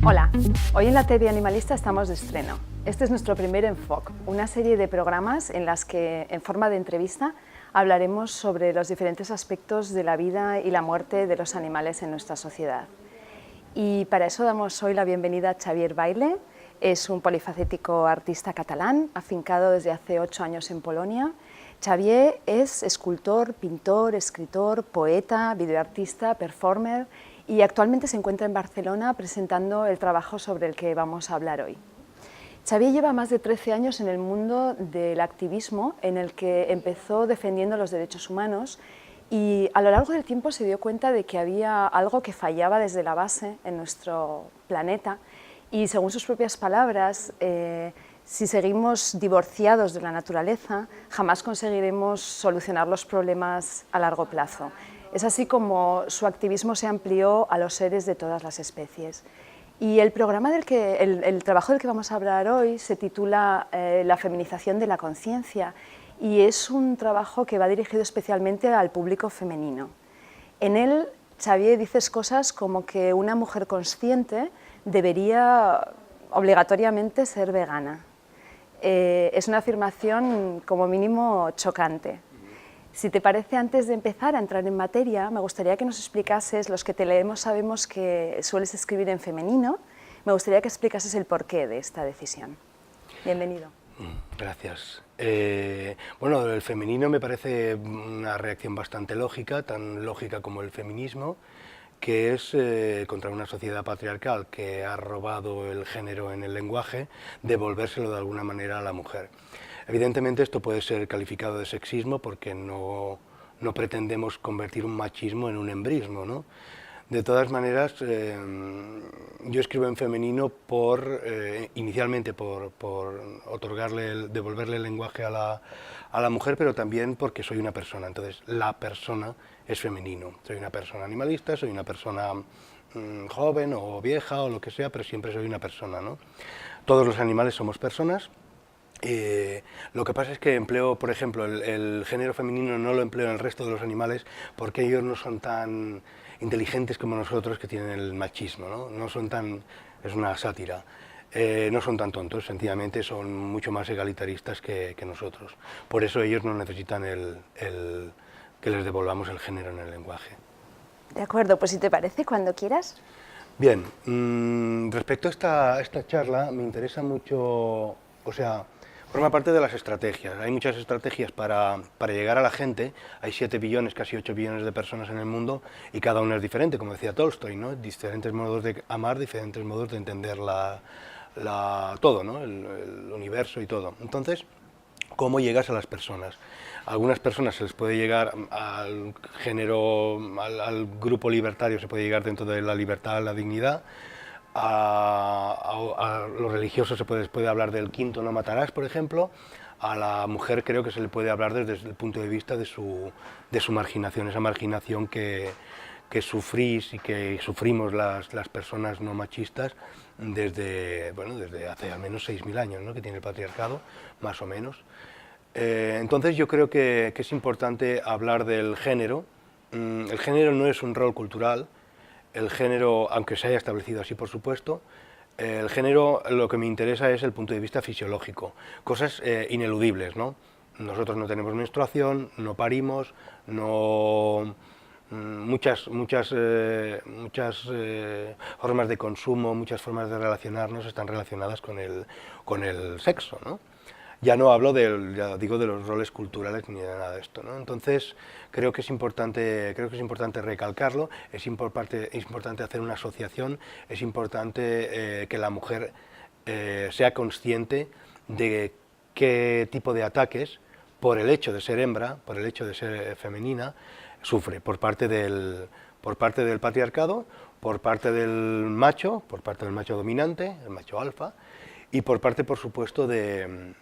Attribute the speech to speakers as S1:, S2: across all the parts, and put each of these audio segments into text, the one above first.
S1: Hola, hoy en la TV Animalista estamos de estreno. Este es nuestro primer Enfoc, una serie de programas en las que, en forma de entrevista, hablaremos sobre los diferentes aspectos de la vida y la muerte de los animales en nuestra sociedad. Y para eso damos hoy la bienvenida a Xavier Baile. Es un polifacético artista catalán, afincado desde hace 8 años en Polonia. Xavier es escultor, pintor, escritor, poeta, videoartista, performer y actualmente se encuentra en Barcelona presentando el trabajo sobre el que vamos a hablar hoy. Xavier lleva más de 13 años en el mundo del activismo, en el que empezó defendiendo los derechos humanos y a lo largo del tiempo se dio cuenta de que había algo que fallaba desde la base en nuestro planeta y, según sus propias palabras, si seguimos divorciados de la naturaleza, jamás conseguiremos solucionar los problemas a largo plazo. Es así como su activismo se amplió a los seres de todas las especies. Y el trabajo del que vamos a hablar hoy se titula La feminización de la conciencia y es un trabajo que va dirigido especialmente al público femenino. En él, Xavier dice cosas como que una mujer consciente debería obligatoriamente ser vegana. Es una afirmación como mínimo chocante. Si te parece, antes de empezar a entrar en materia, me gustaría que nos explicases, los que te leemos sabemos que sueles escribir en femenino, me gustaría que explicases el porqué de esta decisión. Bienvenido.
S2: Gracias. Bueno, el femenino me parece una reacción bastante lógica, tan lógica como el feminismo, que es contra una sociedad patriarcal que ha robado el género en el lenguaje, devolvérselo de alguna manera a la mujer. Evidentemente esto puede ser calificado de sexismo porque no pretendemos convertir un machismo en un embrismo, ¿no? De todas maneras, yo escribo en femenino inicialmente por devolverle el lenguaje a la mujer, pero también porque soy una persona, entonces la persona es femenino. Soy una persona animalista, soy una persona joven o vieja o lo que sea, pero siempre soy una persona, ¿no? Todos los animales somos personas. Lo que pasa es que empleo, por ejemplo, el género femenino no lo empleo en el resto de los animales porque ellos no son tan inteligentes como nosotros, que tienen el machismo, ¿no? No son tan, es una sátira, no son tan tontos, sencillamente son mucho más egalitaristas que nosotros. Por eso ellos no necesitan que les devolvamos el género en el lenguaje.
S1: De acuerdo, pues si te parece, cuando quieras.
S2: Bien, respecto a esta charla, me interesa mucho, o sea, forma parte de las estrategias. Hay muchas estrategias para llegar a la gente. Hay 7 billones, casi 8 billones de personas en el mundo y cada una es diferente, como decía Tolstoy, ¿no? Diferentes modos de amar, diferentes modos de entender todo, ¿no? El universo y todo. Entonces, ¿cómo llegas a las personas? A algunas personas se les puede llegar al género, al grupo libertario, se puede llegar dentro de la libertad, la dignidad. A los religiosos se puede hablar del quinto no matarás, por ejemplo. A la mujer creo que se le puede hablar desde el punto de vista de su marginación, esa marginación que sufrís y que sufrimos las personas no machistas desde hace al menos 6.000 años, ¿no?, que tiene el patriarcado, más o menos. Entonces yo creo que es importante hablar del género. El género no es un rol cultural. El género, aunque se haya establecido así, por supuesto, el género, lo que me interesa es el punto de vista fisiológico, cosas ineludibles, ¿no? Nosotros no tenemos menstruación, no parimos, muchas formas de consumo, muchas formas de relacionarnos están relacionadas con el sexo, ¿no? Ya no hablo de los roles culturales ni de nada de esto, ¿no? Entonces creo que es importante recalcarlo, es importante hacer una asociación, es importante que la mujer sea consciente de qué tipo de ataques, por el hecho de ser hembra, por el hecho de ser femenina, sufre por parte del patriarcado, por parte del macho dominante, el macho alfa, y por parte, por supuesto, de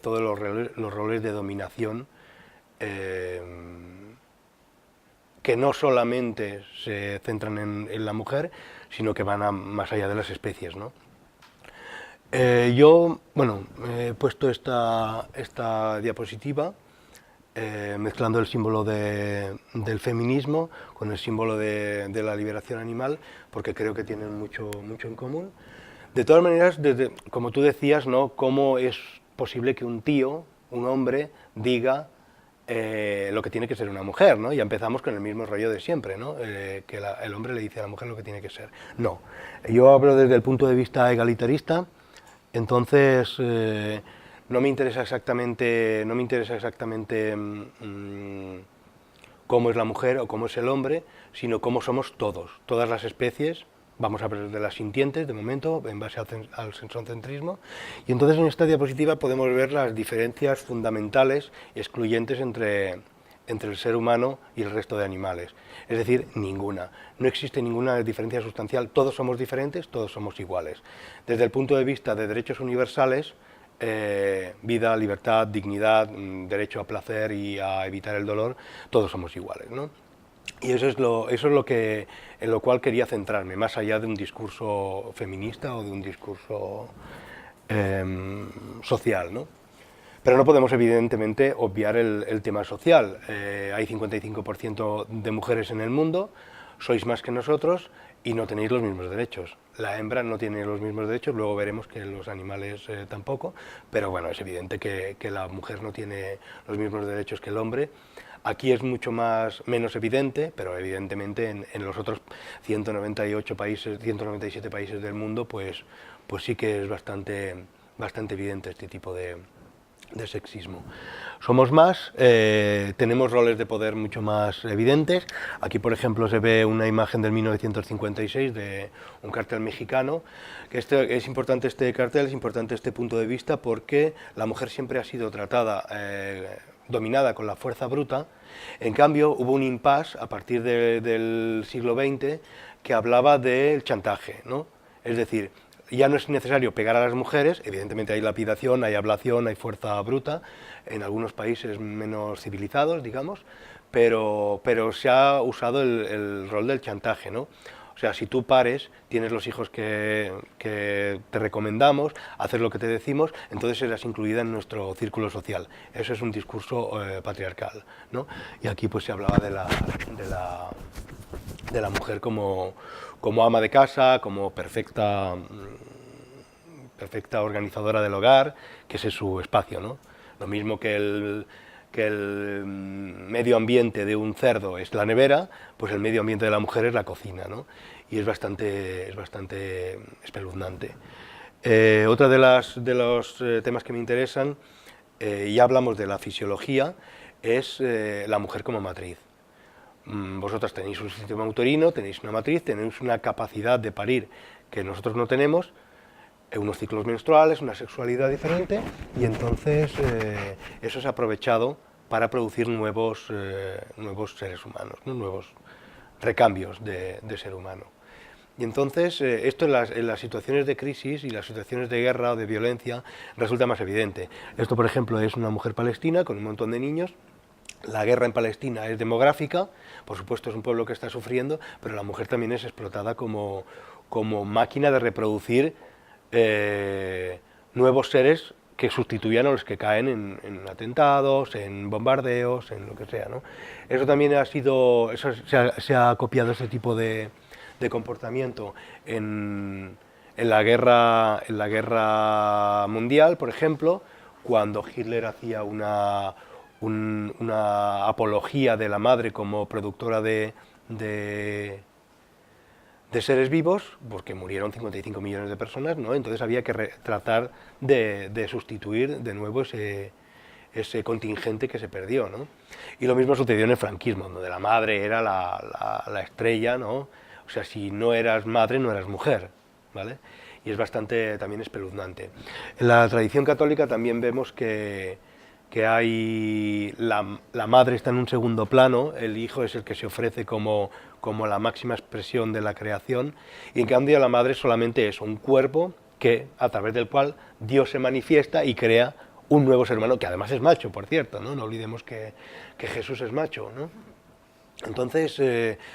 S2: todos los roles de dominación que no solamente se centran en la mujer, sino que van más allá de las especies, ¿no? Yo he puesto esta diapositiva mezclando el símbolo del feminismo con el símbolo de la liberación animal, porque creo que tienen mucho en común. De todas maneras, como tú decías, ¿no? ¿Cómo es posible que un tío, un hombre, diga lo que tiene que ser una mujer, ¿no? Y empezamos con el mismo rollo de siempre, ¿no? Que el hombre le dice a la mujer lo que tiene que ser. No, yo hablo desde el punto de vista egalitarista, entonces no me interesa exactamente, cómo es la mujer o cómo es el hombre, sino cómo somos todos, todas las especies. Vamos a hablar de las sintientes, de momento, en base al sensocentrismo. Y entonces en esta diapositiva podemos ver las diferencias fundamentales y excluyentes entre el ser humano y el resto de animales. Es decir, ninguna. No existe ninguna diferencia sustancial. Todos somos diferentes, todos somos iguales. Desde el punto de vista de derechos universales, vida, libertad, dignidad, derecho a placer y a evitar el dolor, todos somos iguales, ¿no? Y eso es lo que, en lo cual quería centrarme, más allá de un discurso feminista o de un discurso social, ¿no? Pero no podemos, evidentemente, obviar el tema social. Hay 55% de mujeres en el mundo, sois más que nosotros y no tenéis los mismos derechos. La hembra no tiene los mismos derechos, luego veremos que los animales tampoco, pero bueno, es evidente que la mujer no tiene los mismos derechos que el hombre. Aquí es mucho menos evidente, pero evidentemente en los otros 198 países, 197 países del mundo, pues sí que es bastante evidente este tipo de sexismo. Somos más, tenemos roles de poder mucho más evidentes. Aquí, por ejemplo, se ve una imagen del 1956 de un cartel mexicano. Es importante este cartel, es importante este punto de vista porque la mujer siempre ha sido tratada, dominada con la fuerza bruta. En cambio, hubo un impasse a partir del siglo XX que hablaba del chantaje, ¿no? Es decir, ya no es necesario pegar a las mujeres, evidentemente hay lapidación, hay ablación, hay fuerza bruta, en algunos países menos civilizados, digamos, pero se ha usado el rol del chantaje, ¿no? O sea, si tú pares, tienes los hijos que te recomendamos, haces lo que te decimos, entonces serás incluida en nuestro círculo social. Eso es un discurso patriarcal, ¿no? Y aquí pues se hablaba de la mujer como ama de casa, como perfecta organizadora del hogar, que ese es su espacio, ¿no? Lo mismo que el medio ambiente de un cerdo es la nevera, pues el medio ambiente de la mujer es la cocina, ¿no? Y es bastante espeluznante. Otra de los temas que me interesan, ya hablamos de la fisiología, es la mujer como matriz. Vosotras tenéis un sistema uterino, tenéis una matriz, tenéis una capacidad de parir que nosotros no tenemos, unos ciclos menstruales, una sexualidad diferente, y entonces eso se ha aprovechado para producir nuevos seres humanos, ¿no? Nuevos recambios de ser humano. Y entonces esto en las situaciones de crisis y las situaciones de guerra o de violencia resulta más evidente. Esto, por ejemplo, es una mujer palestina con un montón de niños. La guerra en Palestina es demográfica, por supuesto es un pueblo que está sufriendo, pero la mujer también es explotada como máquina de reproducir nuevos seres que sustituyan a los que caen en atentados, en bombardeos, en lo que sea, ¿no? Eso también se ha copiado ese tipo de comportamiento en la guerra mundial, por ejemplo, cuando Hitler hacía una apología de la madre como productora de seres vivos, porque murieron 55 millones de personas, ¿no? Entonces había que tratar de sustituir de nuevo ese contingente que se perdió, ¿no? Y lo mismo sucedió en el franquismo, donde la madre era la estrella, ¿no? O sea, si no eras madre, no eras mujer, ¿vale? Y es bastante también espeluznante. En la tradición católica también vemos que hay la madre está en un segundo plano, el hijo es el que se ofrece como la máxima expresión de la creación, y en cambio la madre solamente es un cuerpo a través del cual Dios se manifiesta y crea un nuevo ser humano, que además es macho, por cierto, ¿no? No olvidemos que Jesús es macho, ¿no? Entonces,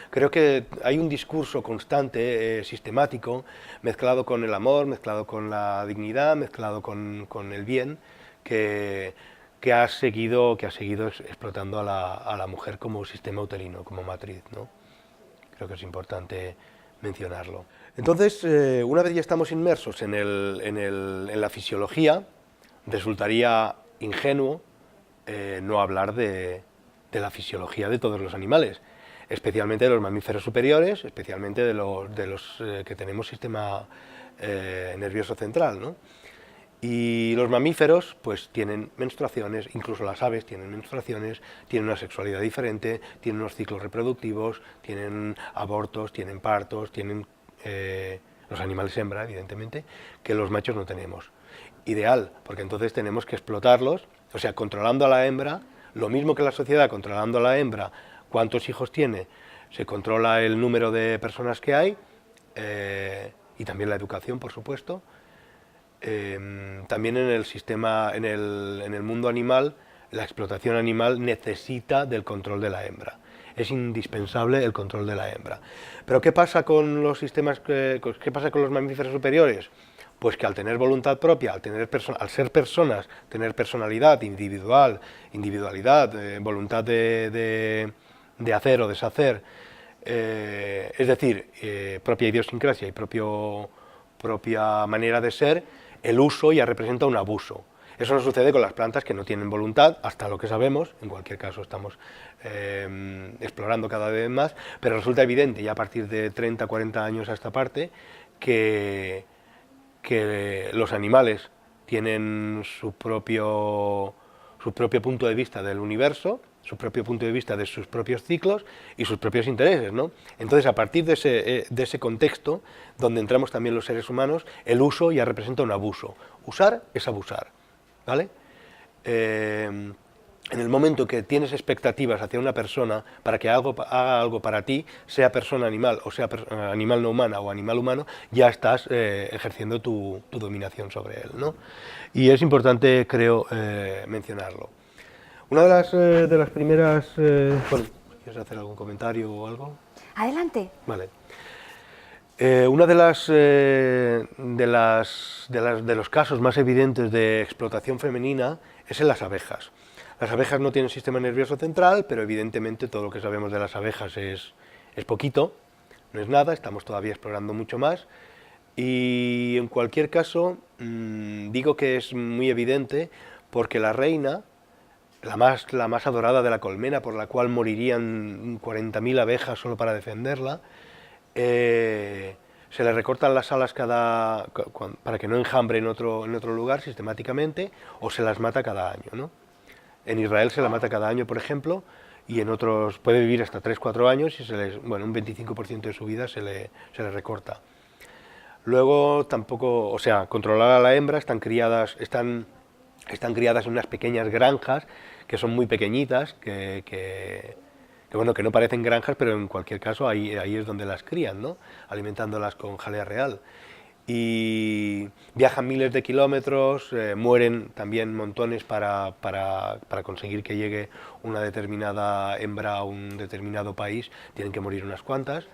S2: creo que hay un discurso constante, sistemático, mezclado con el amor, mezclado con la dignidad, mezclado con el bien, que que ha seguido explotando a la mujer como sistema uterino, como matriz, ¿no? Creo que es importante mencionarlo. Entonces, una vez ya estamos inmersos en la fisiología, resultaría ingenuo no hablar de la fisiología de todos los animales, especialmente de los mamíferos superiores, especialmente de los que tenemos sistema nervioso central, ¿no? Y los mamíferos pues tienen menstruaciones, incluso las aves tienen menstruaciones, tienen una sexualidad diferente, tienen unos ciclos reproductivos, tienen abortos, tienen partos, tienen los animales hembra, evidentemente, que los machos no tenemos. Ideal, porque entonces tenemos que explotarlos, o sea, controlando a la hembra, lo mismo que la sociedad controlando a la hembra, cuántos hijos tiene, se controla el número de personas que hay, y también la educación, por supuesto. También en el sistema, en el mundo animal, la explotación animal necesita del control de la hembra. Es indispensable el control de la hembra. Pero ¿qué pasa con los sistemas, qué pasa con los mamíferos superiores? Pues que al tener voluntad propia, al ser personas, tener personalidad, individualidad, voluntad de hacer o deshacer, es decir, propia idiosincrasia y propia manera de ser, el uso ya representa un abuso. Eso no sucede con las plantas que no tienen voluntad, hasta lo que sabemos, en cualquier caso estamos explorando cada vez más, pero resulta evidente ya a partir de 30, 40 años a esta parte que los animales tienen su propio punto de vista del universo, su propio punto de vista de sus propios ciclos y sus propios intereses, ¿no? Entonces, a partir de ese contexto, donde entramos también los seres humanos, el uso ya representa un abuso. Usar es abusar, ¿vale? En el momento que tienes expectativas hacia una persona para que haga algo para ti, sea persona animal o sea animal no humana o animal humano, ya estás ejerciendo tu dominación sobre él, ¿no? Y es importante, creo, mencionarlo. Una de las primeras... bueno, ¿quieres hacer algún comentario o algo?
S1: Adelante.
S2: Vale. Uno de los casos más evidentes de explotación femenina es en las abejas. Las abejas no tienen sistema nervioso central, pero evidentemente todo lo que sabemos de las abejas es poquito, no es nada, estamos todavía explorando mucho más. Y en cualquier caso, digo que es muy evidente porque la reina, la más adorada de la colmena, por la cual morirían 40.000 abejas solo para defenderla, se le recortan las alas para que no enjambre en otro lugar sistemáticamente, o se las mata cada año, ¿no? En Israel se la mata cada año, por ejemplo, y en otros puede vivir hasta 3-4 años y un 25% de su vida se le recorta. Luego tampoco, o sea, controlar a la hembra, están criadas en unas pequeñas granjas que son muy pequeñitas, que no parecen granjas, pero en cualquier caso ahí es donde las crían, ¿no? Alimentándolas con jalea real. Y viajan miles de kilómetros, mueren también montones para conseguir que llegue una determinada hembra a un determinado país, tienen que morir unas cuantas.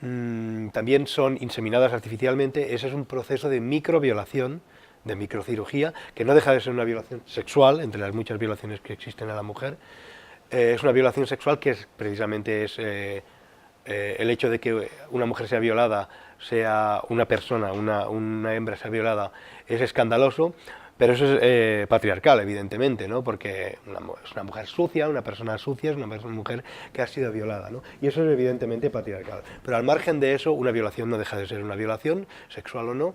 S2: También son inseminadas artificialmente. Ese es un proceso de microviolación, de microcirugía, que no deja de ser una violación sexual, entre las muchas violaciones que existen a la mujer. Es una violación sexual que precisamente es el hecho de que una mujer sea violada, sea una persona, una hembra sea violada, es escandaloso, pero eso es patriarcal, evidentemente, ¿no? Porque es una mujer sucia, una persona sucia, es una mujer que ha sido violada, ¿no? Y eso es evidentemente patriarcal. Pero al margen de eso, una violación no deja de ser una violación, sexual o no.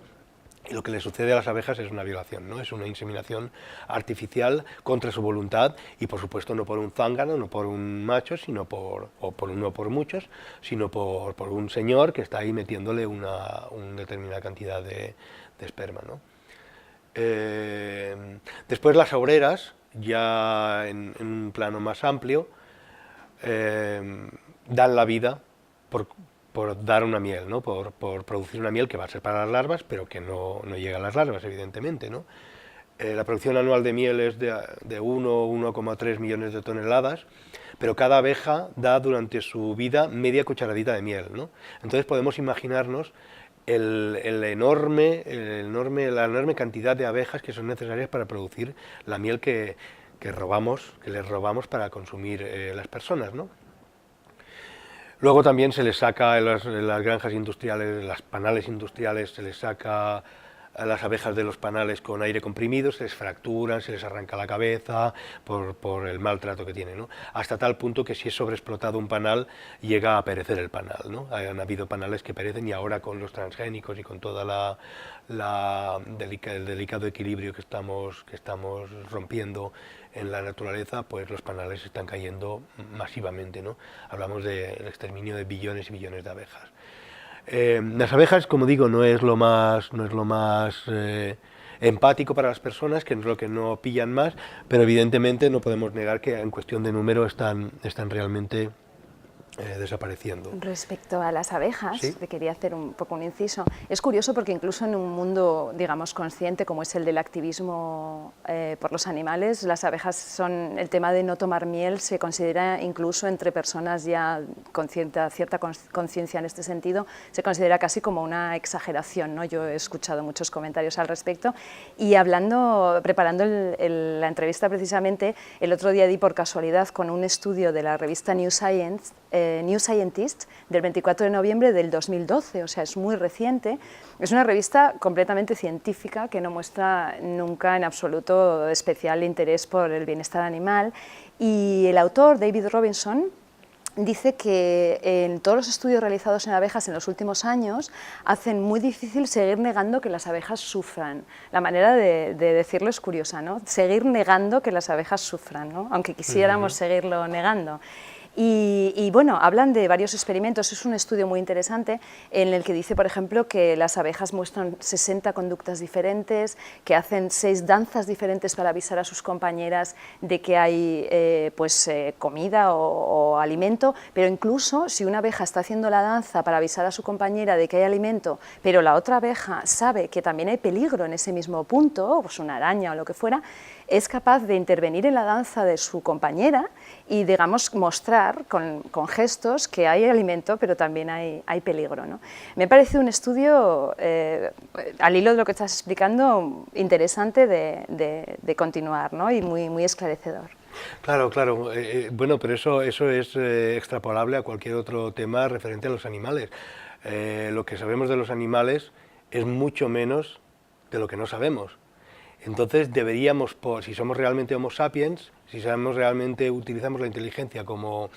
S2: Y lo que le sucede a las abejas es una violación, ¿no? Es una inseminación artificial contra su voluntad y, por supuesto, no por un zángano, no por un macho, sino por muchos, sino por un señor que está ahí metiéndole una determinada cantidad de esperma, ¿no? Después las obreras, ya en un plano más amplio, dan la vida por dar una miel, ¿no? por producir una miel que va a ser para las larvas, pero que no llega a las larvas, evidentemente, ¿no? La producción anual de miel es de 1,3 millones de toneladas, pero cada abeja da durante su vida media cucharadita de miel, ¿no? Entonces podemos imaginarnos la enorme cantidad de abejas que son necesarias para producir la miel que les robamos para consumir las personas, ¿no? Luego también se les saca en las granjas industriales, en las panales industriales, se les saca a las abejas de los panales con aire comprimido, se les fracturan, se les arranca la cabeza por el maltrato que tienen, ¿no? Hasta tal punto que si es sobreexplotado un panal, llega a perecer el panal, ¿no? Han habido panales que perecen y ahora con los transgénicos y con toda el delicado equilibrio que estamos rompiendo en la naturaleza, pues los panales están cayendo masivamente, ¿no? Hablamos del exterminio de billones y billones de abejas. Las abejas, como digo, no es lo más empático para las personas, que es lo que no pillan más, pero evidentemente no podemos negar que en cuestión de número están realmente desapareciendo.
S1: Respecto a las abejas,
S2: ¿Sí?
S1: te quería hacer un poco un inciso. Es curioso porque incluso en un mundo, digamos, consciente como es el del activismo por los animales, las abejas son, el tema de no tomar miel se considera incluso entre personas ya con cierta conciencia en este sentido, se considera casi como una exageración, ¿no? Yo he escuchado muchos comentarios al respecto y preparando la entrevista precisamente, el otro día di por casualidad con un estudio de la revista New Scientist del 24 de noviembre del 2012, o sea, es muy reciente. Es una revista completamente científica que no muestra nunca en absoluto especial interés por el bienestar animal y el autor, David Robinson, dice que en todos los estudios realizados en abejas en los últimos años hacen muy difícil seguir negando que las abejas sufran. La manera de decirlo es curiosa, ¿no? Seguir negando que las abejas sufran, ¿no? Aunque quisiéramos seguirlo negando. Y bueno, hablan de varios experimentos, es un estudio muy interesante en el que dice, por ejemplo, que las abejas muestran 60 conductas diferentes, que hacen 6 danzas diferentes para avisar a sus compañeras de que hay comida o alimento, pero incluso si una abeja está haciendo la danza para avisar a su compañera de que hay alimento, pero la otra abeja sabe que también hay peligro en ese mismo punto, pues una araña o lo que fuera, es capaz de intervenir en la danza de su compañera y, digamos, mostrar con gestos que hay alimento, pero también hay peligro, ¿no? Me parece un estudio, al hilo de lo que estás explicando, interesante de continuar, ¿no? Y muy esclarecedor.
S2: Claro, claro. Bueno, pero eso es extrapolable a cualquier otro tema referente a los animales. Lo que sabemos de los animales es mucho menos de lo que no sabemos. Entonces deberíamos, si somos realmente Homo sapiens, si utilizamos la inteligencia como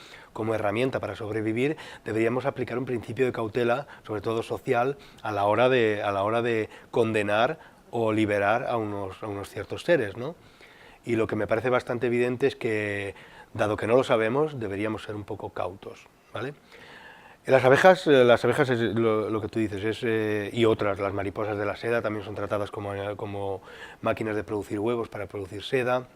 S2: herramienta para sobrevivir, deberíamos aplicar un principio de cautela, sobre todo social, a la hora de condenar o liberar a unos ciertos seres, ¿no? Y lo que me parece bastante evidente es que, dado que no lo sabemos, deberíamos ser un poco cautos, ¿vale? Las abejas es lo que tú dices, y otras, las mariposas de la seda también son tratadas como máquinas de producir huevos para producir seda.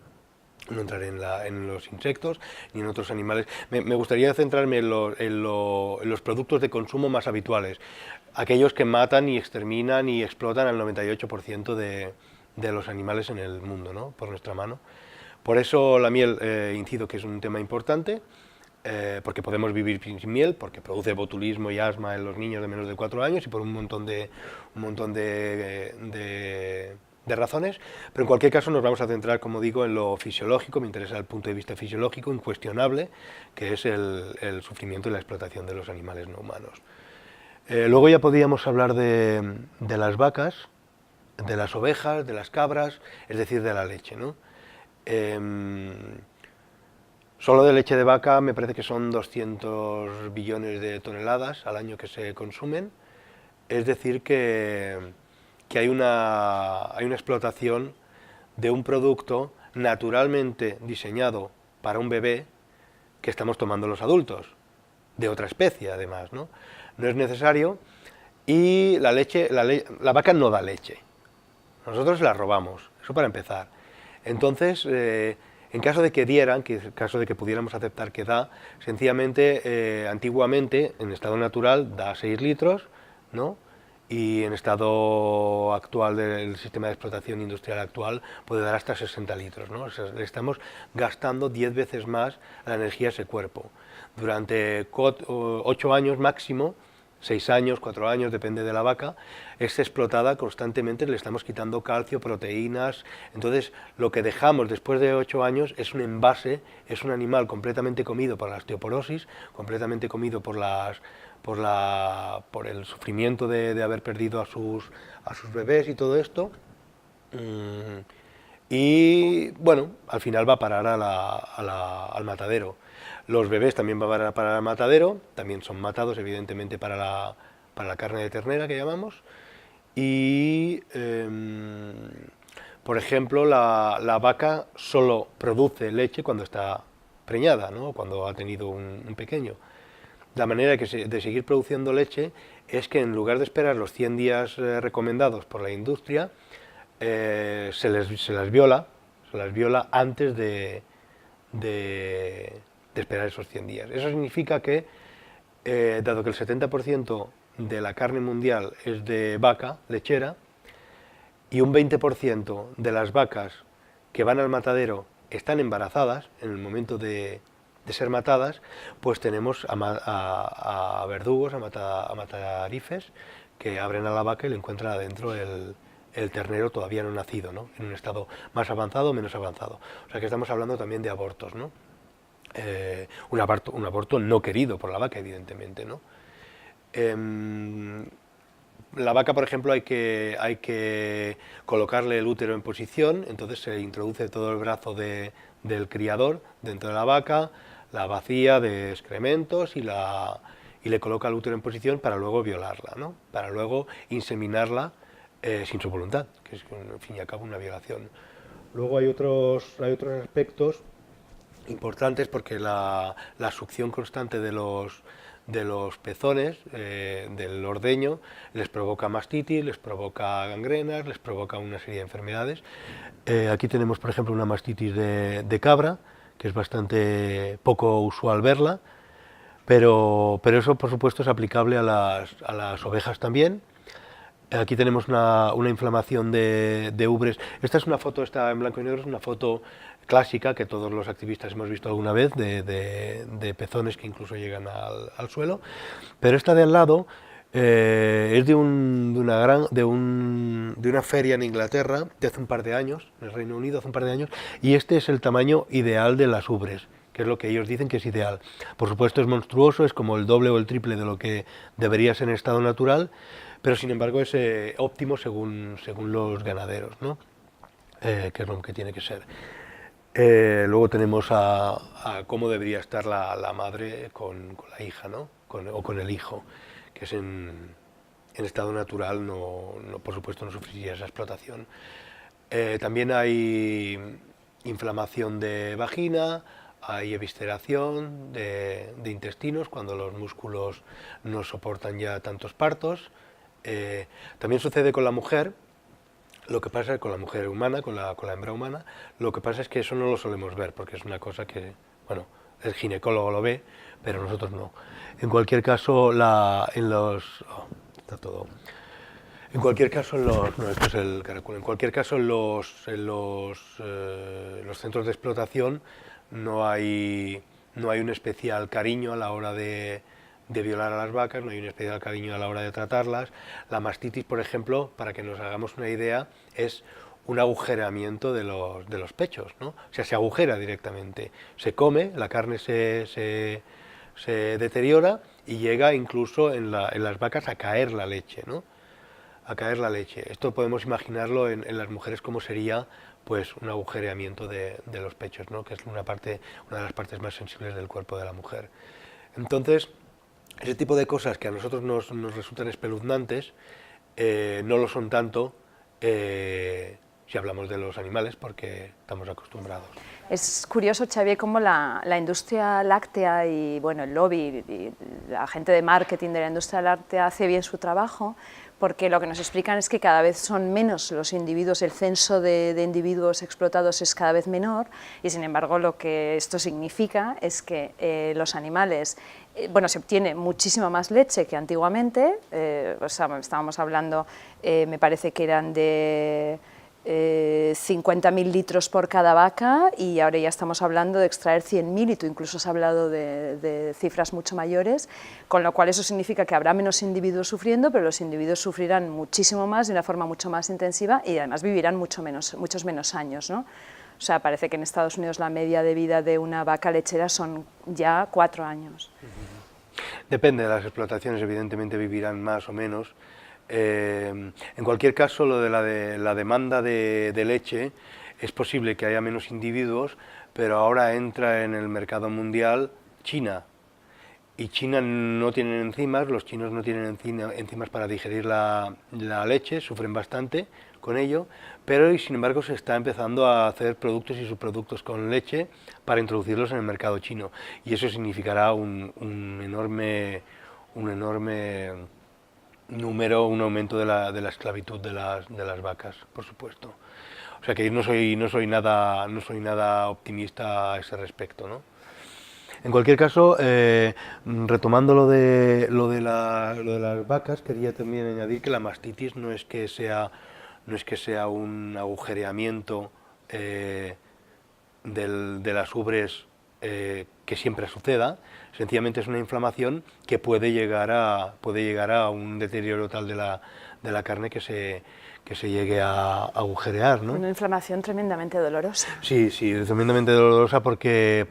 S2: No entraré en los insectos ni en otros animales. Me gustaría centrarme en los productos de consumo más habituales, aquellos que matan y exterminan y explotan al 98% de los animales en el mundo, ¿no? Por nuestra mano. Por eso la miel, incido que es un tema importante. Porque podemos vivir sin miel, porque produce botulismo y asma en los niños de menos de 4 años y por un montón de razones, pero en cualquier caso nos vamos a centrar, como digo, en lo fisiológico. Me interesa el punto de vista fisiológico incuestionable, que es el sufrimiento y la explotación de los animales no humanos. Luego ya podríamos hablar de las vacas, de las ovejas, de las cabras, es decir, de la leche, ¿no? Solo de leche de vaca me parece que son 200 billones de toneladas al año que se consumen, es decir que hay una explotación de un producto naturalmente diseñado para un bebé que estamos tomando los adultos, de otra especie además, ¿no? No es necesario, y la vaca no da leche, nosotros la robamos, eso para empezar. Entonces, en caso de que dieran, en caso de que pudiéramos aceptar que da, sencillamente, antiguamente, en estado natural, da 6 litros, ¿no? Y en estado actual del sistema de explotación industrial actual puede dar hasta 60 litros, ¿no? O sea, le estamos gastando 10 veces más la energía a ese cuerpo. Durante 8 años máximo, 6 años, 4 años, depende de la vaca, es explotada constantemente, le estamos quitando calcio, proteínas. Entonces, lo que dejamos después de 8 años es un envase, es un animal completamente comido por la osteoporosis, completamente comido por el sufrimiento de haber perdido a sus bebés y todo esto. Y bueno, al final va a parar al matadero. Los bebés también van a parar al matadero, también son matados evidentemente para la carne de ternera que llamamos. Y por ejemplo, la vaca solo produce leche cuando está preñada, ¿no? Cuando ha tenido un pequeño. La manera de seguir produciendo leche es que en lugar de esperar los 100 días recomendados por la industria, se las viola antes de esperar esos 100 días. Eso significa que, dado que el 70% de la carne mundial es de vaca lechera y un 20% de las vacas que van al matadero están embarazadas en el momento de ser matadas, pues tenemos a verdugos, a matarifes, que abren a la vaca y le encuentran adentro el ternero todavía no nacido, ¿no? En un estado más avanzado o menos avanzado. O sea que estamos hablando también de abortos, ¿no? Un aborto no querido por la vaca, evidentemente, ¿no? La vaca, por ejemplo, hay que colocarle el útero en posición, entonces se introduce todo el brazo del criador dentro de la vaca, la vacía de excrementos y le coloca el útero en posición para luego violarla, ¿no? Para luego inseminarla sin su voluntad, que es, en fin y al cabo, una violación. Luego hay otros aspectos importantes, porque la succión constante de los pezones, del ordeño, les provoca mastitis, les provoca gangrenas, les provoca una serie de enfermedades. Aquí tenemos, por ejemplo, una mastitis de cabra, que es bastante poco usual verla, pero eso, por supuesto, es aplicable a las ovejas también. Aquí tenemos una inflamación de ubres. Esta es una foto, está en blanco y negro, es una foto clásica que todos los activistas hemos visto alguna vez, de pezones que incluso llegan al suelo. Pero esta de al lado es de una feria en Inglaterra de hace un par de años, en el Reino Unido hace un par de años, y este es el tamaño ideal de las ubres, que es lo que ellos dicen que es ideal. Por supuesto es monstruoso, es como el doble o el triple de lo que debería ser en estado natural, pero sin embargo es óptimo según los ganaderos, ¿no? Que es lo que tiene que ser. Luego tenemos a cómo debería estar la madre con la hija, ¿no? O con el hijo, que es en estado natural, por supuesto no sufriría esa explotación. También hay inflamación de vagina, hay evisceración de intestinos cuando los músculos no soportan ya tantos partos. También sucede con la mujer. Lo que pasa con la mujer humana, con la hembra humana, lo que pasa es que eso no lo solemos ver, porque es una cosa que, bueno, el ginecólogo lo ve, pero nosotros no. En cualquier caso, está todo. En cualquier caso, no, esto es el caracol. En cualquier caso, en los centros de explotación no hay un especial cariño a la hora de violar a las vacas, no hay un especial cariño a la hora de tratarlas. La mastitis, por ejemplo, para que nos hagamos una idea, es un agujereamiento de los pechos, ¿no? O sea, se agujera directamente, se come, la carne se deteriora y llega incluso en las vacas a caer la leche, ¿no? A caer la leche. Esto podemos imaginarlo en las mujeres como sería, pues, un agujereamiento de los pechos, ¿no? Que es una de las partes más sensibles del cuerpo de la mujer. Entonces, ese tipo de cosas que a nosotros nos resultan espeluznantes, no lo son tanto si hablamos de los animales, porque estamos acostumbrados.
S1: Es curioso, Xavier, cómo la industria láctea y bueno, el lobby y la gente de marketing de la industria láctea hace bien su trabajo, porque lo que nos explican es que cada vez son menos los individuos, el censo de individuos explotados es cada vez menor, y sin embargo lo que esto significa es que los animales, bueno, se obtiene muchísima más leche que antiguamente, o sea, estábamos hablando, me parece que eran de 50.000 litros por cada vaca, y ahora ya estamos hablando de extraer 100.000, y tú incluso has hablado de cifras mucho mayores, con lo cual eso significa que habrá menos individuos sufriendo, pero los individuos sufrirán muchísimo más, de una forma mucho más intensiva, y además vivirán muchos menos años, ¿no? O sea, parece que en Estados Unidos la media de vida de una vaca lechera son ya 4 años.
S2: Depende de las explotaciones, evidentemente vivirán más o menos. En cualquier caso, lo de la demanda de leche, es posible que haya menos individuos, pero ahora entra en el mercado mundial China. Y China no tienen enzimas, los chinos no tienen enzimas para digerir la leche, sufren bastante con ello, pero sin embargo se está empezando a hacer productos y subproductos con leche para introducirlos en el mercado chino, y eso significará un enorme número, un aumento de la esclavitud de las vacas, por supuesto. O sea que no soy nada optimista a ese respecto, ¿no? En cualquier caso, retomando lo de las vacas, quería también añadir que la mastitis no es que sea un agujereamiento de las ubres que siempre suceda, sencillamente es una inflamación que puede llegar a un deterioro tal de la carne que se llegue a agujerear, ¿no?
S1: Una inflamación tremendamente dolorosa.
S2: Sí, tremendamente dolorosa porque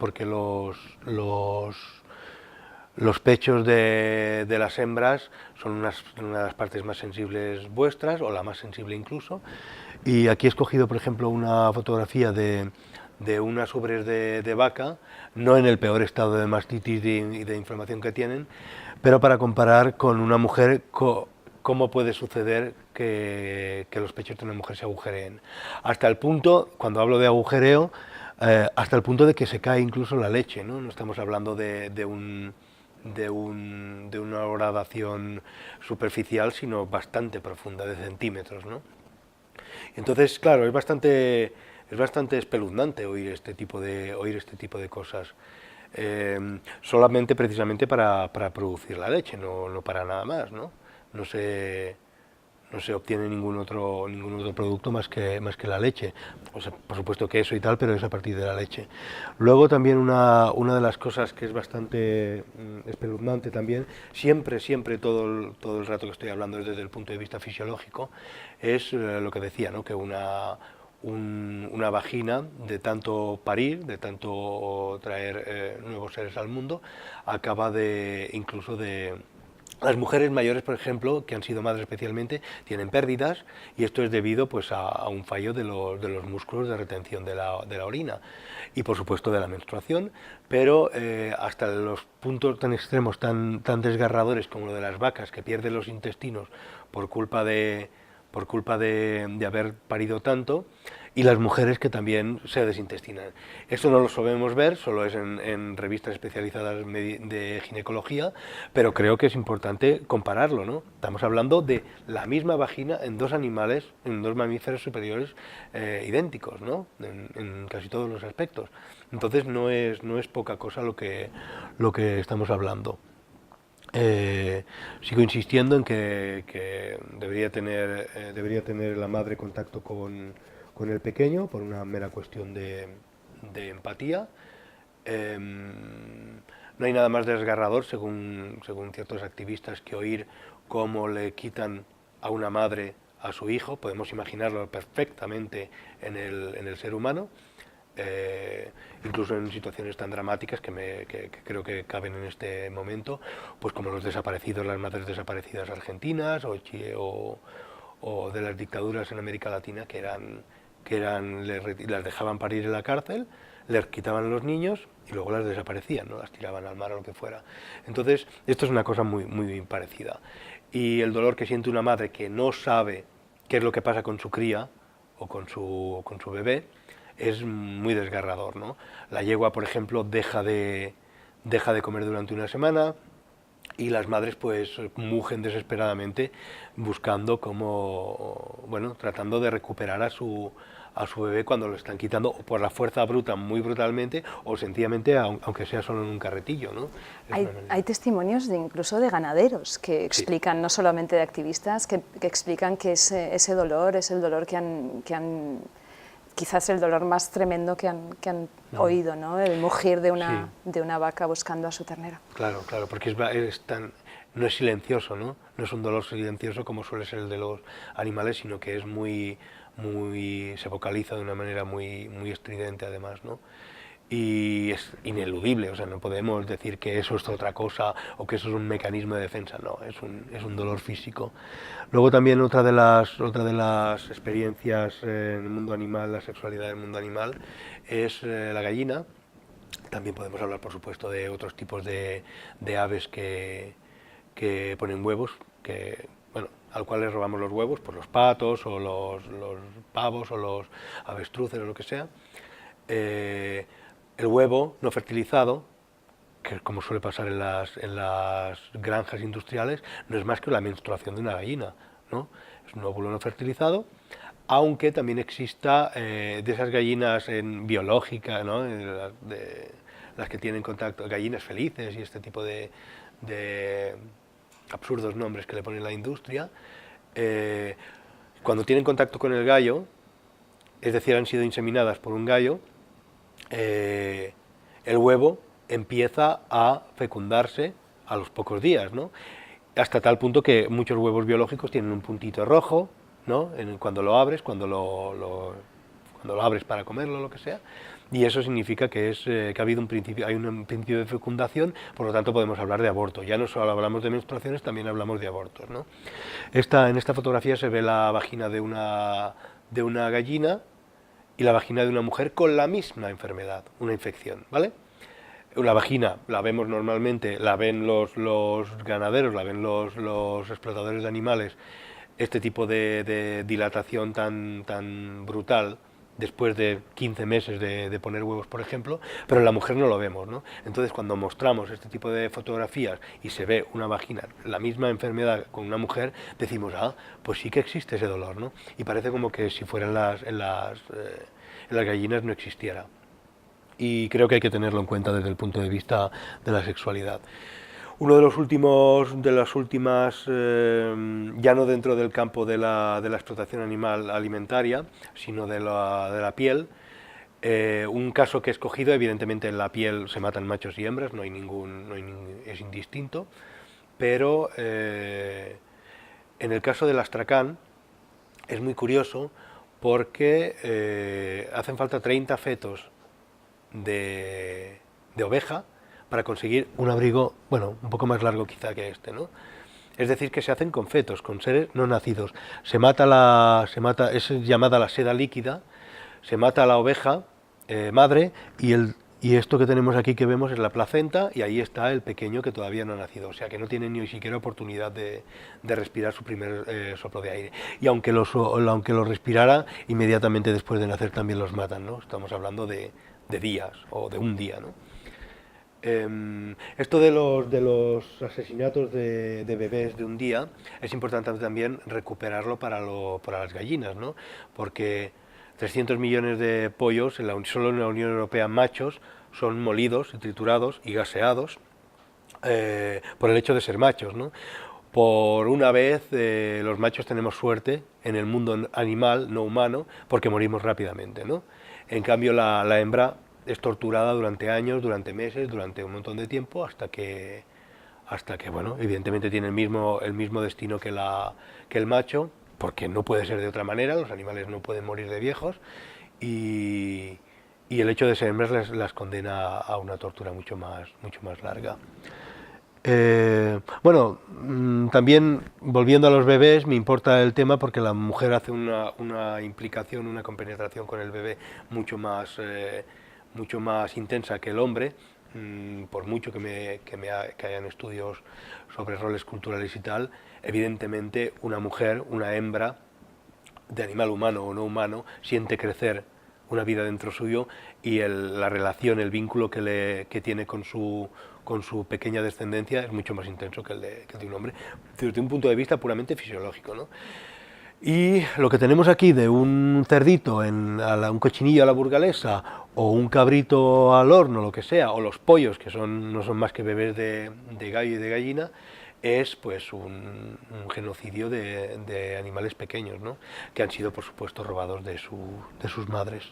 S2: los pechos de las hembras son una de las partes más sensibles vuestras, o la más sensible incluso, y aquí he escogido, por ejemplo, una fotografía de unas ubres de vaca, no en el peor estado de mastitis y de inflamación que tienen, pero para comparar con una mujer, cómo puede suceder que los pechos de una mujer se agujereen. Hasta el punto, cuando hablo de agujereo, hasta el punto de que se cae incluso la leche, ¿no? No estamos hablando de una horadación superficial, sino bastante profunda, de centímetros, ¿no? Entonces, claro, es bastante espeluznante oír este tipo de cosas. Solamente precisamente para producir la leche, no para nada más, ¿no? No se obtiene ningún otro producto más que la leche. O sea, por supuesto queso y tal, pero es a partir de la leche. Luego también una de las cosas que es bastante espeluznante también, siempre todo el rato que estoy hablando desde el punto de vista fisiológico, es lo que decía, ¿no? Que una vagina, de tanto parir, de tanto traer nuevos seres al mundo, acaba incluso de... Las mujeres mayores, por ejemplo, que han sido madres especialmente, tienen pérdidas, y esto es debido pues a un fallo de los músculos de retención de la orina y por supuesto de la menstruación, pero hasta los puntos tan extremos, tan desgarradores como lo de las vacas, que pierden los intestinos por culpa de haber parido tanto, y las mujeres que también se desintestinan. Esto no lo solemos ver, solo es en revistas especializadas de ginecología, pero creo que es importante compararlo, ¿no? Estamos hablando de la misma vagina en dos animales, en dos mamíferos superiores idénticos, ¿no? En casi todos los aspectos. Entonces no es poca cosa lo que estamos hablando. Sigo insistiendo en que debería tener la madre contacto con el pequeño por una mera cuestión de empatía. No hay nada más desgarrador, según ciertos activistas, que oír cómo le quitan a una madre a su hijo. Podemos imaginarlo perfectamente en el ser humano. Incluso en situaciones tan dramáticas que creo que caben en este momento, pues como los desaparecidos, las madres desaparecidas argentinas o de las dictaduras en América Latina que las dejaban parir en la cárcel, les quitaban los niños y luego las desaparecían, ¿no? Las tiraban al mar o lo que fuera. Entonces, esto es una cosa muy parecida. Y el dolor que siente una madre que no sabe qué es lo que pasa con su cría o con su bebé es muy desgarrador, ¿no? La yegua, por ejemplo, deja de comer durante una semana, y las madres pues mugen desesperadamente buscando tratando de recuperar a su a su bebé cuando lo están quitando o por la fuerza bruta, muy brutalmente, o sencillamente, aunque sea solo en un carretillo, ¿no?
S1: Hay testimonios incluso de ganaderos que explican, sí, no solamente de activistas, que explican que ese dolor es el dolor que han quizás el dolor más tremendo que han oído, ¿no? El mugir de una vaca buscando a su ternera.
S2: Claro, claro, porque no es silencioso, ¿no? No es un dolor silencioso como suele ser el de los animales, sino que es se vocaliza de una manera muy estridente además, ¿no? Y es ineludible, o sea, no podemos decir que eso es otra cosa o que eso es un mecanismo de defensa, no, es un dolor físico. Luego también otra de las experiencias en el mundo animal, la sexualidad del mundo animal, es la gallina. También podemos hablar, por supuesto, de otros tipos de aves que ponen huevos, al cual les robamos los huevos, pues los patos o los pavos o los avestruces o lo que sea. El huevo no fertilizado, que como suele pasar en las granjas industriales, no es más que la menstruación de una gallina, ¿no? Es un óvulo no fertilizado, aunque también exista de esas gallinas biológicas, ¿no? De las que tienen contacto, gallinas felices y este tipo de absurdos nombres que le pone la industria, cuando tienen contacto con el gallo, es decir, han sido inseminadas por un gallo, el huevo empieza a fecundarse a los pocos días, ¿no? Hasta tal punto que muchos huevos biológicos tienen un puntito rojo, ¿no? Cuando lo abres, cuando lo abres para comerlo, lo que sea, y eso significa que ha habido hay un principio de fecundación, por lo tanto podemos hablar de aborto. Ya no solo hablamos de menstruaciones, también hablamos de abortos, ¿no? En esta fotografía se ve la vagina de una gallina y la vagina de una mujer con la misma enfermedad, una infección, ¿vale? La vagina la vemos normalmente, la ven los ganaderos, la ven los explotadores de animales, este tipo de dilatación tan brutal después de 15 meses de poner huevos, por ejemplo, pero en la mujer no lo vemos, ¿no? Entonces, cuando mostramos este tipo de fotografías y se ve una vagina, la misma enfermedad con una mujer, decimos, pues sí que existe ese dolor, ¿no? Y parece como que si fuera en las gallinas no existiera. Y creo que hay que tenerlo en cuenta desde el punto de vista de la sexualidad. Uno de las últimas, ya no dentro del campo de la explotación animal alimentaria, sino de la piel, un caso que he escogido, evidentemente en la piel se matan machos y hembras, es indistinto, pero en el caso del astracán es muy curioso porque hacen falta 30 fetos de oveja para conseguir un abrigo, bueno, un poco más largo quizá que este, ¿no? Es decir, que se hacen con fetos, con seres no nacidos. Es llamada la seda líquida, se mata a la oveja madre y esto que tenemos aquí que vemos es la placenta y ahí está el pequeño que todavía no ha nacido, o sea que no tiene ni siquiera oportunidad de respirar su primer soplo de aire. Y aunque lo respirara, inmediatamente después de nacer también los matan, ¿no? Estamos hablando de días o de un día, ¿no? Esto de los asesinatos de bebés de un día es importante también recuperarlo para las gallinas, ¿no? Porque 300 millones de pollos, solo en la Unión Europea machos, son molidos y triturados y gaseados por el hecho de ser machos, ¿no? Por una vez los machos tenemos suerte en el mundo animal, no humano, porque morimos rápidamente, ¿no? En cambio la hembra es torturada durante años, durante meses, durante un montón de tiempo, hasta que bueno, evidentemente tiene el mismo destino que el macho, porque no puede ser de otra manera, los animales no pueden morir de viejos, y el hecho de ser hembras las condena a una tortura mucho más larga. Bueno, también volviendo a los bebés, me importa el tema porque la mujer hace una implicación, una compenetración con el bebé mucho más intensa que el hombre, por mucho que hayan estudios sobre roles culturales y tal. Evidentemente una mujer, una hembra, de animal humano o no humano, siente crecer una vida dentro suyo y la relación, el vínculo que tiene con su pequeña descendencia es mucho más intenso que el de un hombre, desde un punto de vista puramente fisiológico, ¿no? Y lo que tenemos aquí de un cerdito, un cochinillo a la burgalesa, o un cabrito al horno, lo que sea, o los pollos, que no son más que bebés de gallo y de gallina, es pues un genocidio de animales pequeños, ¿no? Que han sido, por supuesto, robados de sus madres.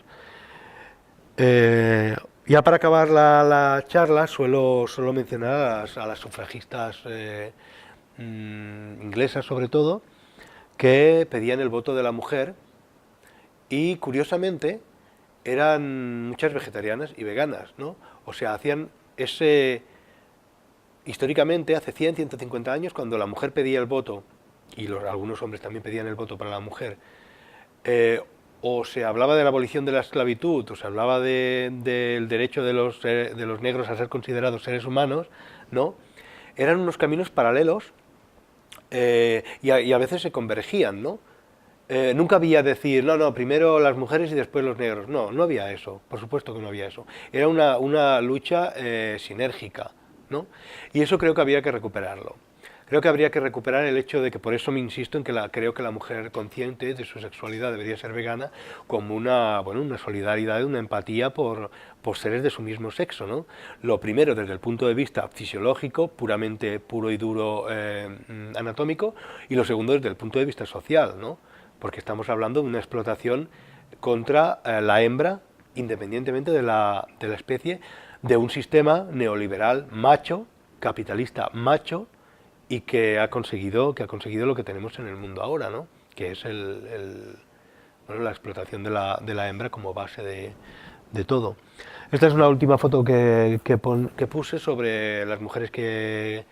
S2: Ya para acabar la charla, suelo mencionar a las sufragistas inglesas, sobre todo, que pedían el voto de la mujer y, curiosamente, eran muchas vegetarianas y veganas, ¿no? O sea, hacían históricamente, hace 100, 150 años, cuando la mujer pedía el voto, y algunos hombres también pedían el voto para la mujer, o se hablaba de la abolición de la esclavitud, o se hablaba del derecho de los negros a ser considerados seres humanos, ¿no? Eran unos caminos paralelos y a veces se convergían, ¿no? Nunca había decir, no, primero las mujeres y después los negros. No había eso, por supuesto que no había eso. Era una lucha sinérgica, ¿no? Y eso creo que habría que recuperarlo. Creo que habría que recuperar el hecho de que, por eso me insisto en que creo que la mujer consciente de su sexualidad debería ser vegana, como una solidaridad, una empatía por seres de su mismo sexo, ¿no? Lo primero desde el punto de vista fisiológico, puramente puro y duro anatómico, y lo segundo desde el punto de vista social, ¿no? Porque estamos hablando de una explotación contra la hembra, independientemente de la especie, de un sistema neoliberal macho, capitalista macho, y que ha conseguido lo que tenemos en el mundo ahora, ¿no? Que es la explotación de la hembra como base de todo. Esta es una última foto que puse sobre las mujeres que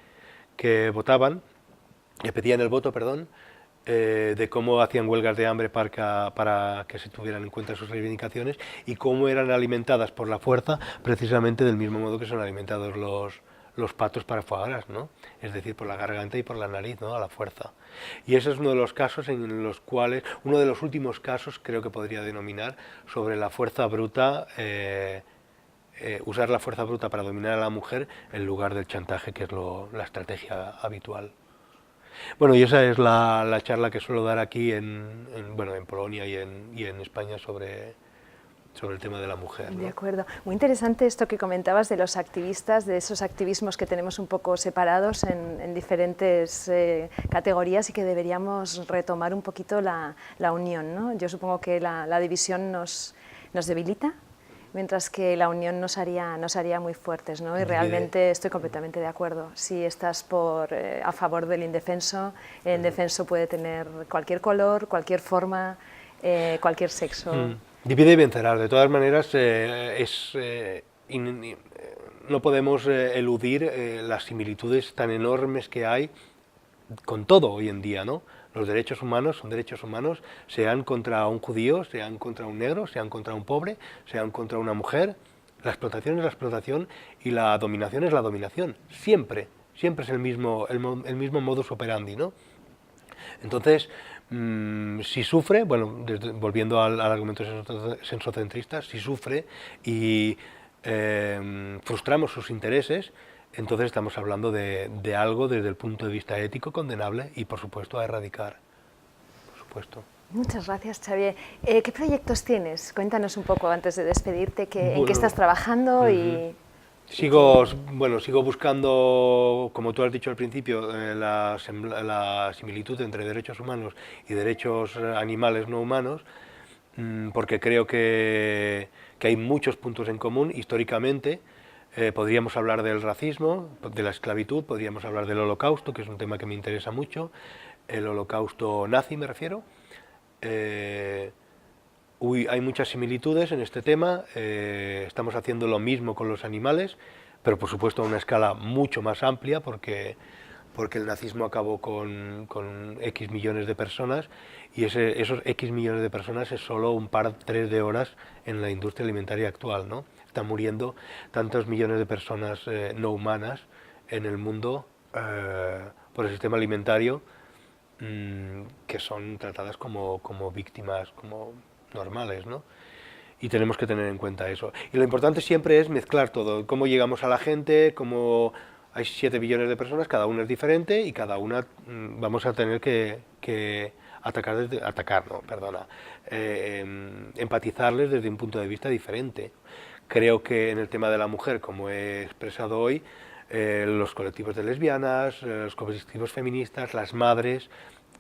S2: votaban, que pedían el voto, perdón, de cómo hacían huelgas de hambre para que se tuvieran en cuenta sus reivindicaciones y cómo eran alimentadas por la fuerza, precisamente del mismo modo que son alimentados los patos para foie gras, ¿no? Es decir, por la garganta y por la nariz, ¿no? A la fuerza. Y ese es uno de los casos en los cuales, uno de los últimos casos, creo que podría denominar, sobre la fuerza bruta, usar la fuerza bruta para dominar a la mujer en lugar del chantaje, que es la estrategia habitual. Bueno, y esa es la charla que suelo dar aquí en Polonia y en España sobre el tema de la mujer, ¿no?
S1: De acuerdo. Muy interesante esto que comentabas de los activistas, de esos activismos que tenemos un poco separados en diferentes categorías y que deberíamos retomar un poquito la unión, ¿no? Yo supongo que la división nos debilita, mientras que la unión nos haría muy fuertes, ¿no? Y realmente estoy completamente de acuerdo. Si estás a favor del indefenso, el indefenso puede tener cualquier color, cualquier forma, cualquier sexo.
S2: Divide y vencerás. De todas maneras, no podemos eludir las similitudes tan enormes que hay con todo hoy en día, ¿no? Los derechos humanos son derechos humanos, sean contra un judío, sean contra un negro, sean contra un pobre, sean contra una mujer. La explotación es la explotación y la dominación es la dominación. Siempre es el mismo modus operandi, ¿no? Entonces, si sufre, bueno, volviendo al argumento sensocentrista, si sufre y frustramos sus intereses, entonces estamos hablando de algo desde el punto de vista ético condenable y, por supuesto, a erradicar. Por supuesto.
S1: Muchas gracias, Xavier. ¿Qué proyectos tienes? Cuéntanos un poco antes de despedirte, en qué estás trabajando y...
S2: Sigo buscando, como tú has dicho al principio, la similitud entre derechos humanos y derechos animales no humanos, porque creo que hay muchos puntos en común históricamente. Podríamos hablar del racismo, de la esclavitud, podríamos hablar del holocausto, que es un tema que me interesa mucho, el holocausto nazi me refiero. Hay muchas similitudes en este tema, estamos haciendo lo mismo con los animales, pero por supuesto a una escala mucho más amplia, porque el nazismo acabó con X millones de personas, y esos X millones de personas es solo un par, 3 de horas en la industria alimentaria actual, ¿no? Están muriendo tantos millones de personas no humanas en el mundo por el sistema alimentario, que son tratadas como víctimas, como normales, ¿no? Y tenemos que tener en cuenta eso. Y lo importante siempre es mezclar todo, cómo llegamos a la gente, cómo hay 7 billones de personas, cada una es diferente y cada una vamos a tener que que empatizarles desde un punto de vista diferente. Creo que en el tema de la mujer, como he expresado hoy, los colectivos de lesbianas, los colectivos feministas, las madres,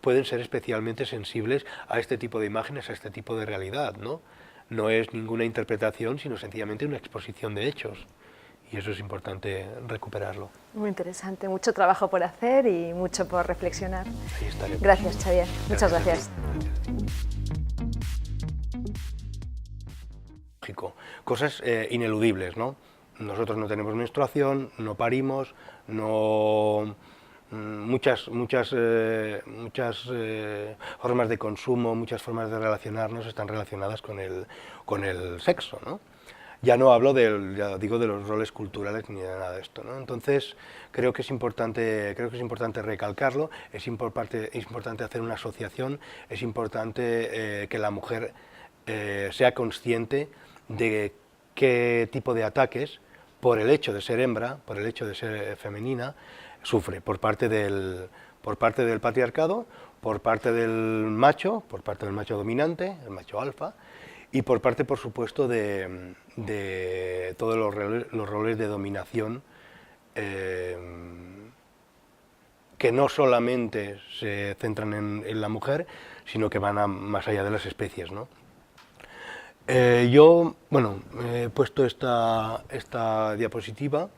S2: pueden ser especialmente sensibles a este tipo de imágenes, a este tipo de realidad, ¿no? No es ninguna interpretación, sino sencillamente una exposición de hechos. Y eso es importante recuperarlo.
S1: Muy interesante, mucho trabajo por hacer y mucho por reflexionar.
S2: Ahí estaremos.
S1: Gracias, Xavier. Muchas gracias.
S2: Cosas ineludibles, ¿no? Nosotros no tenemos menstruación, no parimos, no... muchas formas de consumo, muchas formas de relacionarnos están relacionadas con el sexo, ¿no? Ya no hablo de los roles culturales ni de nada de esto, ¿no? Entonces creo que es importante recalcarlo, es importante hacer una asociación, es importante que la mujer sea consciente de qué tipo de ataques, por el hecho de ser hembra, por el hecho de ser femenina, sufre por parte del patriarcado, por parte del macho dominante, el macho alfa, y por parte, por supuesto, de todos los roles de dominación que no solamente se centran en la mujer, sino que van más allá de las especies, ¿no? Yo, bueno, he puesto esta diapositiva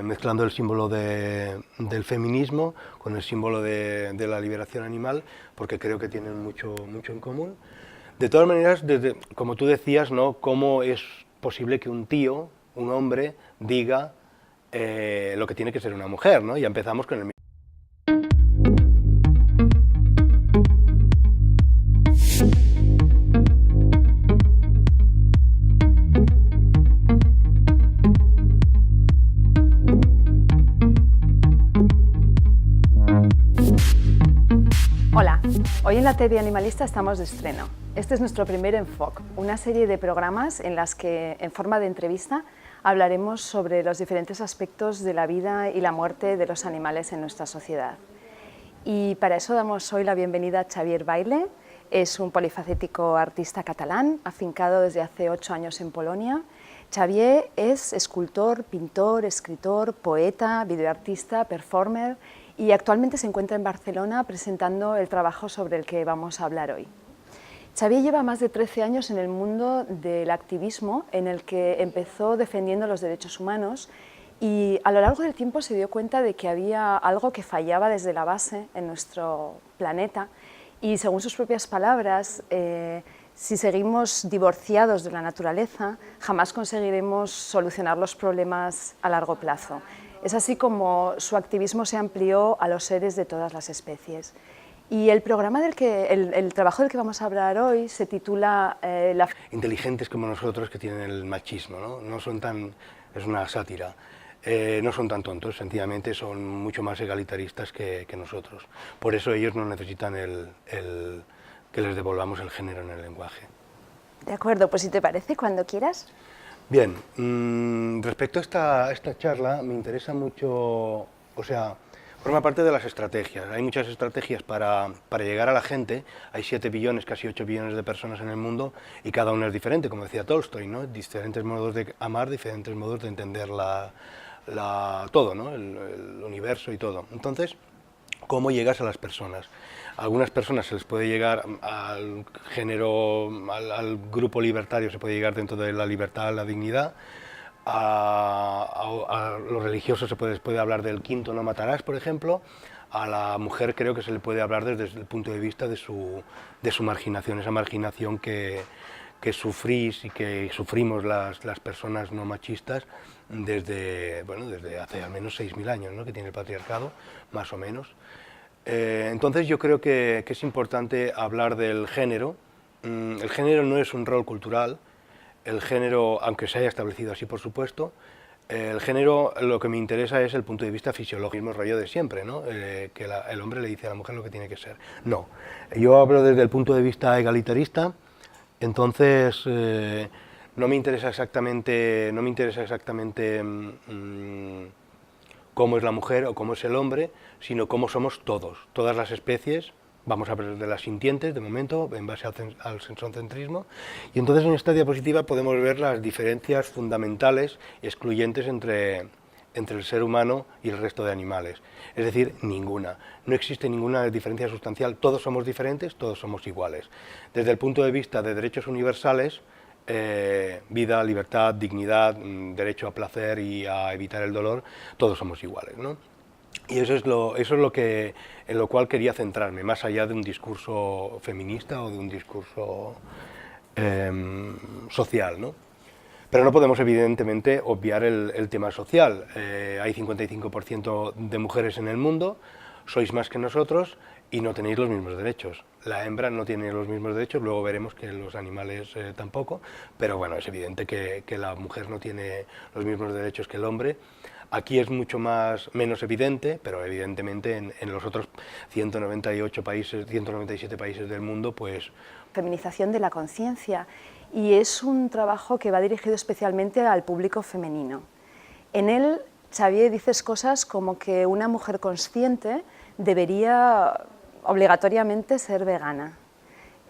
S2: mezclando el símbolo del feminismo con el símbolo de la liberación animal, porque creo que tienen mucho en común. De todas maneras, como tú decías, ¿no? ¿Cómo es posible que un tío, un hombre, diga lo que tiene que ser una mujer, ¿no? Ya empezamos con el...
S1: Hola, hoy en la TV Animalista estamos de estreno. Este es nuestro primer Enfoc, una serie de programas en las que, en forma de entrevista, hablaremos sobre los diferentes aspectos de la vida y la muerte de los animales en nuestra sociedad. Y para eso damos hoy la bienvenida a Xavier Baile. Es un polifacético artista catalán, afincado desde hace 8 años en Polonia. Xavier es escultor, pintor, escritor, poeta, videoartista, performer y actualmente se encuentra en Barcelona presentando el trabajo sobre el que vamos a hablar hoy. Xavier lleva más de 13 años en el mundo del activismo, en el que empezó defendiendo los derechos humanos y a lo largo del tiempo se dio cuenta de que había algo que fallaba desde la base en nuestro planeta y, según sus propias palabras, si seguimos divorciados de la naturaleza, jamás conseguiremos solucionar los problemas a largo plazo. Es así como su activismo se amplió a los seres de todas las especies. Y el trabajo del que vamos a hablar hoy se titula
S2: Inteligentes como nosotros, que tienen el machismo, ¿no? No son tan... es una sátira. No son tan tontos, sencillamente son mucho más egalitaristas que nosotros. Por eso ellos no necesitan que les devolvamos el género en el lenguaje.
S1: De acuerdo, pues si te parece, cuando quieras.
S2: Bien, respecto a esta charla me interesa mucho, o sea, forma parte de las estrategias. Hay muchas estrategias para llegar a la gente. Hay 7 billones, casi 8 billones de personas en el mundo y cada una es diferente, como decía Tolstoy, ¿no? Diferentes modos de amar, diferentes modos de entender todo, ¿no? El universo y todo. Entonces, ¿cómo llegas a las personas? A algunas personas se les puede llegar al género, al grupo libertario, se puede llegar dentro de la libertad, la dignidad. A los religiosos se puede hablar del quinto no matarás, por ejemplo. A la mujer creo que se le puede hablar desde el punto de vista de su marginación, esa marginación que sufrís y que sufrimos las personas no machistas desde hace al menos 6.000 años, ¿no? Que tiene el patriarcado, más o menos. Entonces yo creo que es importante hablar del género. El género no es un rol cultural, el género, aunque se haya establecido así por supuesto, el género lo que me interesa es el punto de vista fisiológico, el mismo rollo de siempre, ¿no? Que el hombre le dice a la mujer lo que tiene que ser. No, yo hablo desde el punto de vista egalitarista, entonces no me interesa exactamente cómo es la mujer o cómo es el hombre, sino cómo somos todos, todas las especies, Vamos a hablar de las sintientes, de momento, en base al sensocentrismo, y entonces en esta diapositiva podemos ver las diferencias fundamentales y excluyentes entre el ser humano y el resto de animales. Es decir, ninguna. No existe ninguna diferencia sustancial, todos somos diferentes, todos somos iguales. Desde el punto de vista de derechos universales, vida, libertad, dignidad, derecho a placer y a evitar el dolor, todos somos iguales, ¿no? Y eso es lo que, en lo cual quería centrarme, más allá de un discurso feminista o de un discurso social, ¿no? Pero no podemos, evidentemente, obviar el tema social. Hay 55% de mujeres en el mundo, sois más que nosotros y no tenéis los mismos derechos. La hembra no tiene los mismos derechos, luego veremos que los animales tampoco, pero bueno, es evidente que la mujer no tiene los mismos derechos que el hombre. Aquí es mucho menos evidente, pero evidentemente en los otros 198 países, 197 países del mundo, pues...
S1: Feminización de la conciencia, y es un trabajo que va dirigido especialmente al público femenino. En él, Xavier, dices cosas como que una mujer consciente debería obligatoriamente ser vegana.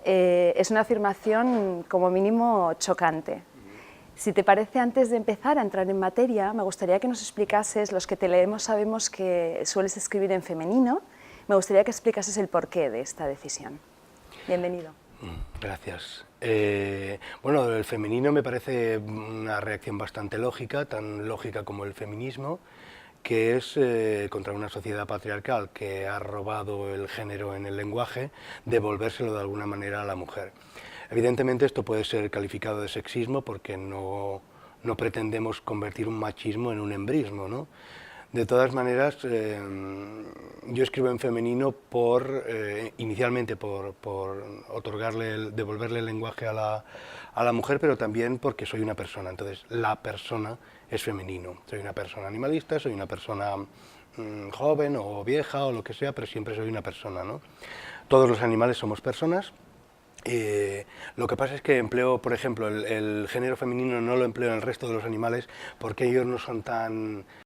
S1: Es una afirmación como mínimo chocante. Si te parece, antes de empezar a entrar en materia, me gustaría que nos explicases, los que te leemos sabemos que sueles escribir en femenino, me gustaría que explicases el porqué de esta decisión. Bienvenido.
S2: Gracias. Bueno, el femenino me parece una reacción bastante lógica, tan lógica como el feminismo, que es contra una sociedad patriarcal que ha robado el género en el lenguaje, devolvérselo de alguna manera a la mujer. Evidentemente esto puede ser calificado de sexismo porque no pretendemos convertir un machismo en un embrismo, ¿no? De todas maneras, yo escribo en femenino inicialmente por devolverle el lenguaje a la mujer, pero también porque soy una persona, entonces la persona es femenino. Soy una persona animalista, soy una persona joven o vieja o lo que sea, pero siempre soy una persona, ¿no? Todos los animales somos personas. Lo que pasa es que empleo, por ejemplo, el género femenino no lo empleo en el resto de los animales porque ellos no son tan